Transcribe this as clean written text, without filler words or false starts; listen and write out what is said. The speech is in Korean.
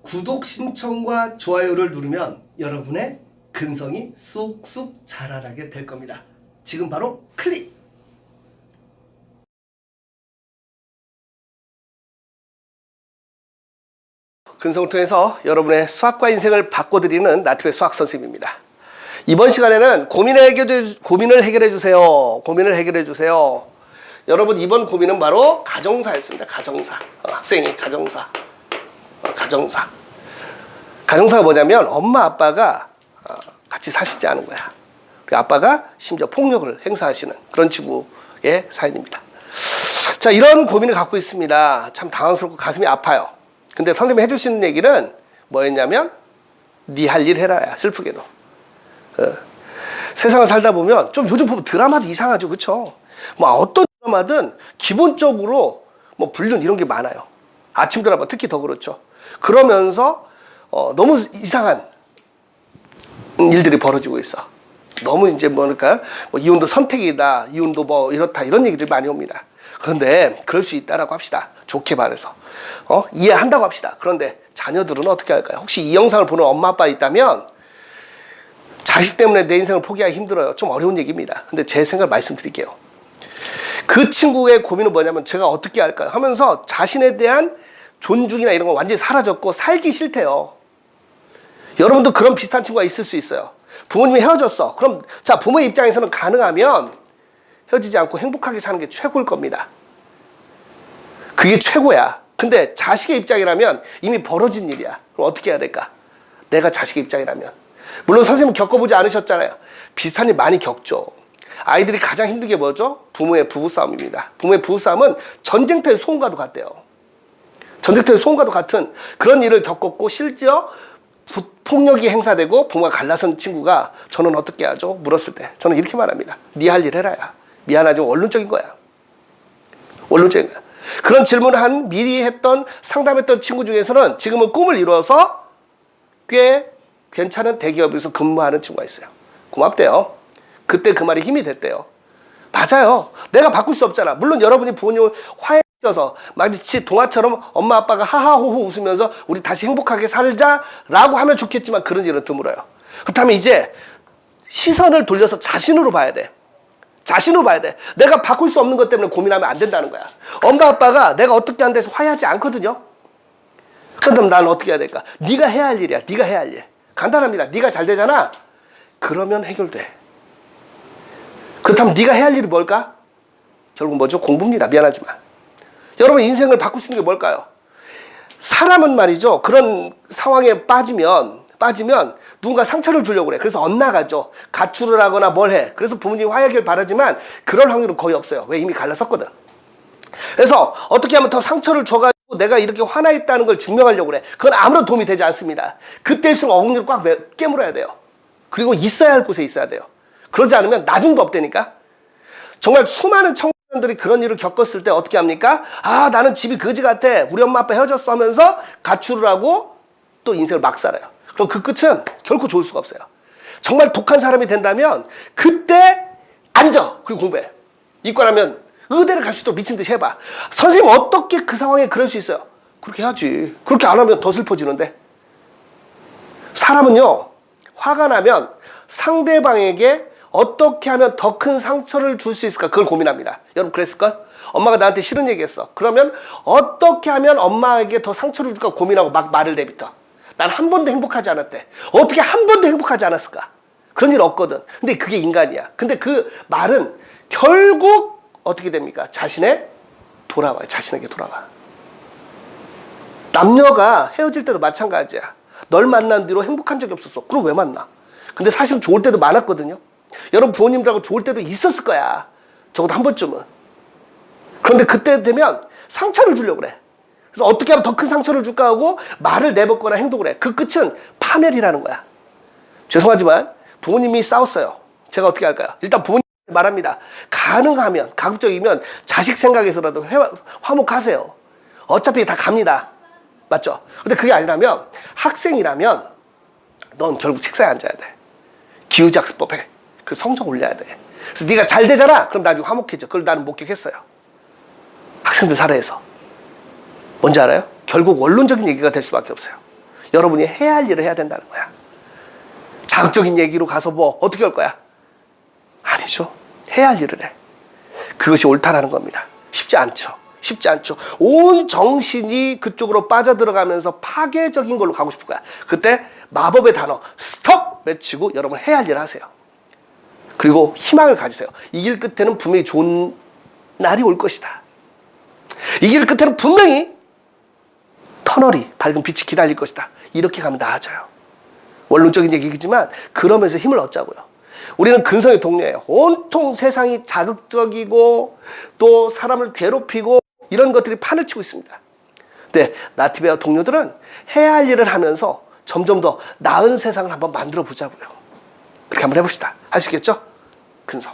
구독 신청과 좋아요를 누르면 여러분의 근성이 쑥쑥 자라나게 될 겁니다. 지금 바로 클릭! 근성을 통해서 여러분의 수학과 인생을 바꿔드리는 나트의 수학 선생님입니다. 이번 시간에는 고민을 해결해 주세요. 고민을 해결해 주세요. 여러분, 이번 고민은 바로 가정사였습니다. 가정사. 학생이 가정사. 가정사가 뭐냐면 엄마 아빠가 같이 사시지 않은 거야. 그리고 아빠가 심지어 폭력을 행사하시는 그런 친구의 사연입니다. 자, 이런 고민을 갖고 있습니다. 참 당황스럽고 가슴이 아파요. 근데 선생님이 해주시는 얘기는 뭐였냐면 네 할 일 해라야. 슬프게도 세상을 살다 보면 좀 요즘 보면 드라마도 이상하죠, 그렇죠? 뭐 어떤 드라마든 기본적으로 뭐 불륜 이런 게 많아요. 아침 드라마 특히 더 그렇죠. 그러면서 너무 이상한 일들이 벌어지고 있어. 너무 이제 뭐랄까, 뭐 이혼도 선택이다, 이혼도 뭐 이렇다 이런 얘기들이 많이 옵니다. 그런데 그럴 수 있다라고 합시다. 좋게 말해서 이해한다고 합시다. 그런데 자녀들은 어떻게 할까요? 혹시 이 영상을 보는 엄마 아빠 있다면 자식 때문에 내 인생을 포기하기 힘들어요. 좀 어려운 얘기입니다. 근데 제 생각을 말씀드릴게요. 그 친구의 고민은 뭐냐면 제가 어떻게 할까요? 하면서 자신에 대한 존중이나 이런 건 완전히 사라졌고 살기 싫대요. 여러분도 그런 비슷한 친구가 있을 수 있어요. 부모님이 헤어졌어. 그럼 자, 부모의 입장에서는 가능하면 헤어지지 않고 행복하게 사는 게 최고일 겁니다. 그게 최고야. 근데 자식의 입장이라면 이미 벌어진 일이야. 그럼 어떻게 해야 될까? 내가 자식의 입장이라면. 물론 선생님은 겪어보지 않으셨잖아요. 비슷한 일 많이 겪죠. 아이들이 가장 힘든 게 뭐죠? 부모의 부부싸움입니다. 부모의 부부싸움은 전쟁터의 소음과도 같대요. 전쟁터의 소음과도 같은 그런 일을 겪었고 실제로 폭력이 행사되고 부모가 갈라선 친구가 저는 어떻게 하죠? 물었을 때 저는 이렇게 말합니다. 네 할 일 해라야. 미안하지만 원론적인 거야. 원론적인 거야. 그런 질문을 한 미리 했던 상담했던 친구 중에서는 지금은 꿈을 이루어서 꽤 괜찮은 대기업에서 근무하는 친구가 있어요. 고맙대요. 그때 그 말이 힘이 됐대요. 맞아요. 내가 바꿀 수 없잖아. 물론 여러분이 부모님을 화해시켜서 마치 동화처럼 엄마 아빠가 하하호호 웃으면서 우리 다시 행복하게 살자라고 하면 좋겠지만 그런 일은 드물어요. 그렇다면 이제 시선을 돌려서 자신으로 봐야 돼. 자신으로 봐야 돼. 내가 바꿀 수 없는 것 때문에 고민하면 안 된다는 거야. 엄마 아빠가 내가 어떻게 한다 해서 화해하지 않거든요. 그럼 나는 어떻게 해야 될까? 네가 해야 할 일이야. 네가 해야 할 일. 간단합니다. 네가 잘 되잖아. 그러면 해결돼. 그렇다면 네가 해야 할 일이 뭘까? 결국 뭐죠? 공부입니다. 미안하지만. 여러분 인생을 바꿀 수 있는 게 뭘까요? 사람은 말이죠. 그런 상황에 빠지면 누군가 상처를 주려고 그래. 그래서 엇나가죠. 가출을 하거나 뭘 해. 그래서 부모님이 화해하길 바라지만 그럴 확률은 거의 없어요. 왜? 이미 갈라섰거든. 그래서 어떻게 하면 더 상처를 줘가지고 내가 이렇게 화나 있다는 걸 증명하려고 그래. 그건 아무런 도움이 되지 않습니다. 그때일수록 어금니를 꽉 깨물어야 돼요. 그리고 있어야 할 곳에 있어야 돼요. 그러지 않으면 나중도 없다니까. 정말 수많은 청년들이 그런 일을 겪었을 때 어떻게 합니까? 아, 나는 집이 거지 같아. 우리 엄마 아빠 헤어졌어 하면서 가출을 하고 또 인생을 막 살아요. 그럼 그 끝은 결코 좋을 수가 없어요. 정말 독한 사람이 된다면 그때 앉아. 그리고 공부해. 이과라면 의대를 갈 수 있도록 미친 듯이 해봐. 선생님 어떻게 그 상황에 그럴 수 있어요? 그렇게 해야지. 그렇게 안 하면 더 슬퍼지는데. 사람은요, 화가 나면 상대방에게 어떻게 하면 더 큰 상처를 줄 수 있을까? 그걸 고민합니다. 여러분 그랬을까? 엄마가 나한테 싫은 얘기했어. 그러면 어떻게 하면 엄마에게 더 상처를 줄까 고민하고 막 말을 내뱉어. 난 한 번도 행복하지 않았대. 어떻게 한 번도 행복하지 않았을까? 그런 일 없거든. 근데 그게 인간이야. 근데 그 말은 결국 어떻게 됩니까? 자신에게 돌아와. 남녀가 헤어질 때도 마찬가지야. 널 만난 뒤로 행복한 적이 없었어. 그럼 왜 만나? 근데 사실 좋을 때도 많았거든요. 여러분 부모님들하고 좋을 때도 있었을 거야. 적어도 한 번쯤은. 그런데 그때 되면 상처를 주려고 그래. 그래서 어떻게 하면 더 큰 상처를 줄까 하고 말을 내뱉거나 행동을 해. 그 끝은 파멸이라는 거야. 죄송하지만 부모님이 싸웠어요. 제가 어떻게 할까요? 일단 부모님 말합니다. 가능하면 가급적이면 자식 생각에서라도 화목하세요. 어차피 다 갑니다. 맞죠? 근데 그게 아니라면 학생이라면 넌 결국 책상에 앉아야 돼. 기후작습법에 그 성적 올려야 돼. 그래서 네가 잘 되잖아. 그럼 나중에 화목해져. 그걸 나는 목격했어요. 학생들 사례에서. 뭔지 알아요? 결국 원론적인 얘기가 될 수밖에 없어요. 여러분이 해야 할 일을 해야 된다는 거야. 자극적인 얘기로 가서 뭐 어떻게 할 거야? 아니죠. 해야 할 일을 해. 그것이 옳다라는 겁니다. 쉽지 않죠. 쉽지 않죠. 온 정신이 그쪽으로 빠져들어가면서 파괴적인 걸로 가고 싶을 거야. 그때 마법의 단어 스톱 외치고 여러분 해야 할 일을 하세요. 그리고 희망을 가지세요. 이 길 끝에는 분명히 좋은 날이 올 것이다. 이 길 끝에는 분명히 터널이, 밝은 빛이 기다릴 것이다. 이렇게 가면 나아져요. 원론적인 얘기지만 그러면서 힘을 얻자고요. 우리는 근성의 동료예요. 온통 세상이 자극적이고 또 사람을 괴롭히고 이런 것들이 판을 치고 있습니다. 근데 나티베아 동료들은 해야 할 일을 하면서 점점 더 나은 세상을 한번 만들어 보자고요. 그렇게 한번 해봅시다. 하시겠죠? 근성.